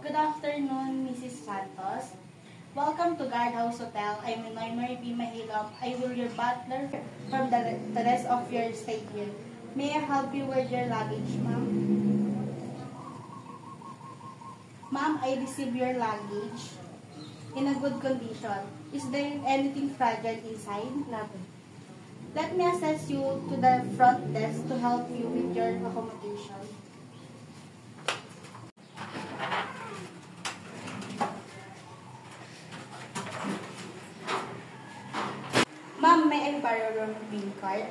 Good afternoon, Mrs. Santos. Welcome to Guardhouse Hotel. I'm Noymarie B. Mahilom. I will your butler from the rest of your stay here. May I help you with your luggage, ma'am? Ma'am, I received your luggage in a good condition. Is there anything fragile inside? Nothing. Let me assess you to the front desk to help you with your accommodation. Ma'am, may I borrow your PIN card?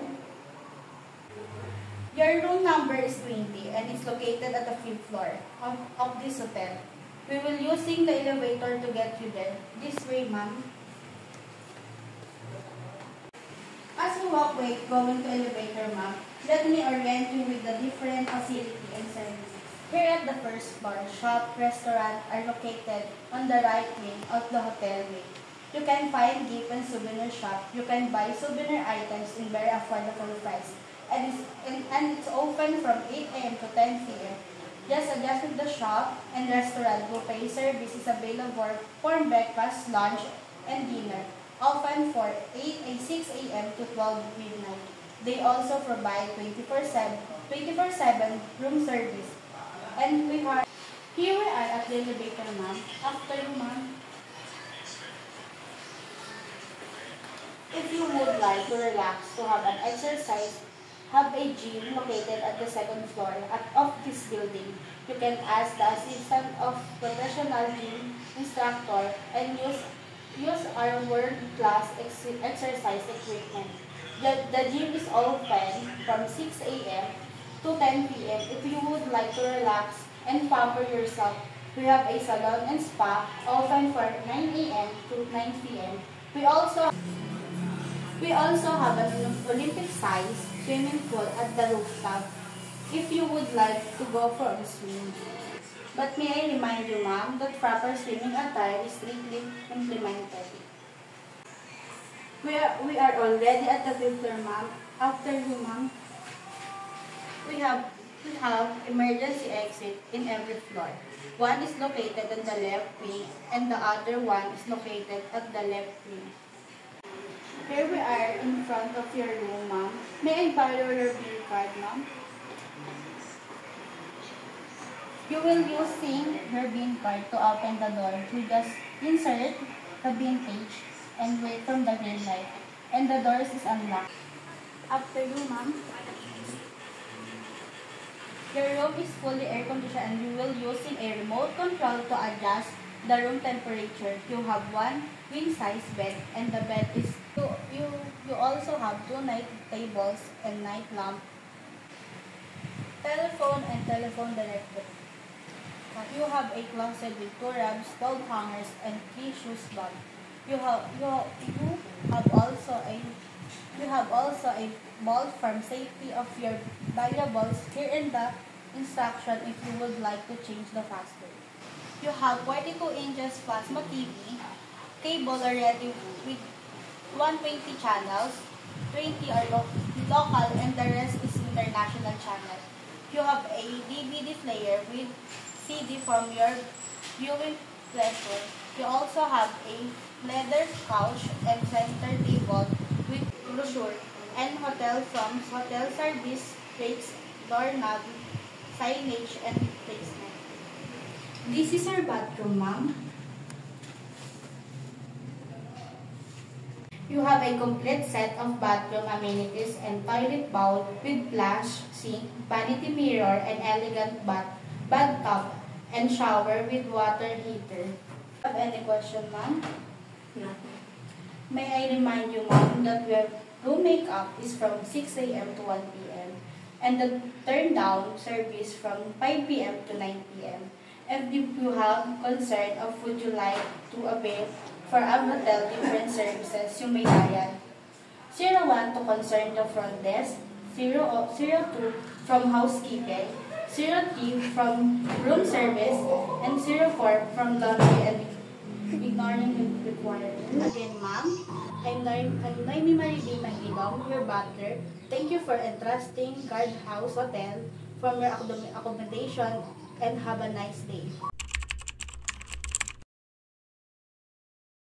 Your room number is 20 and it's located at the 5th floor of this hotel. We will using the elevator to get you there. This way, ma'am. As you walk going to elevator, ma'am, let me orient you with the different facility and services. Here at the first floor, shop, restaurant are located on the right wing of the hotel wing. You can find gift and souvenir shop. You can buy souvenir items in very affordable price. And it's open from 8 a.m. to 10 p.m. Just adjust the shop and restaurant buffet service is available for breakfast, lunch, and dinner. Open for 6 a.m. to 12 midnight. They also provide 24/7 room service. And here we are at the elevator, ma'am. After you, ma'am. If you would like to relax, to have an exercise, have a gym located at the second floor of this building. You can ask the assistant of professional gym instructor and use our world-class exercise equipment. The gym is open from 6 a.m. to 10 p.m. If you would like to relax and pamper yourself, we have a salon and spa open for 9 a.m. to 9 p.m. We also have an Olympic-sized swimming pool at the rooftop if you would like to go for a swim. But may I remind you, ma'am, that proper swimming attire is strictly implemented. We are already at the 5th floor, ma'am. After you, ma'am, we have emergency exit in every floor. One is located on the left wing and the other one is located at the left wing. Here we are in front of your room, ma'am. May I borrow your PIN card, ma'am? You will using your PIN card to open the door. You just insert the PIN page and wait from the green light. And the doors is unlocked. After you, ma'am. Your room is fully air conditioned and you will using a remote control to adjust the room temperature. You have one queen size bed and the bed is you also have 2 night tables and night lamp, telephone and telephone directory. You have a closet with 2 rugs, 12 hangers and 3 shoes bag. You have also a vault from safety of your valuables. Here in the instruction if you would like to change the password. You have 42 inches plasma TV, cable already with 120 channels, 20 are local and the rest is international channel. You have a DVD player with CD from your viewing pleasure. You also have a leather couch and center table with brochure and hotel service rates, doorknob, signage, and placement. This is our bathroom, ma'am. You have a complete set of bathroom amenities and toilet bowl with flush, sink, vanity mirror, and elegant bathtub, and shower with water heater. Have any question, ma'am? No. May I remind you, ma'am, that your room makeup is from 6 a.m. to 1 p.m. and the turn down service from 5 p.m. to 9 p.m. If you have concern of would you like to avail for our hotel different services, you may dial 01 to concern the front desk, 02 from housekeeping, 03 from room service, and 04 from laundry and ignoring requirements. Again, ma'am, I'm Noymarie B. Mahilom, your butler. Thank you for entrusting Guardhouse Hotel from your accommodation and have a nice day.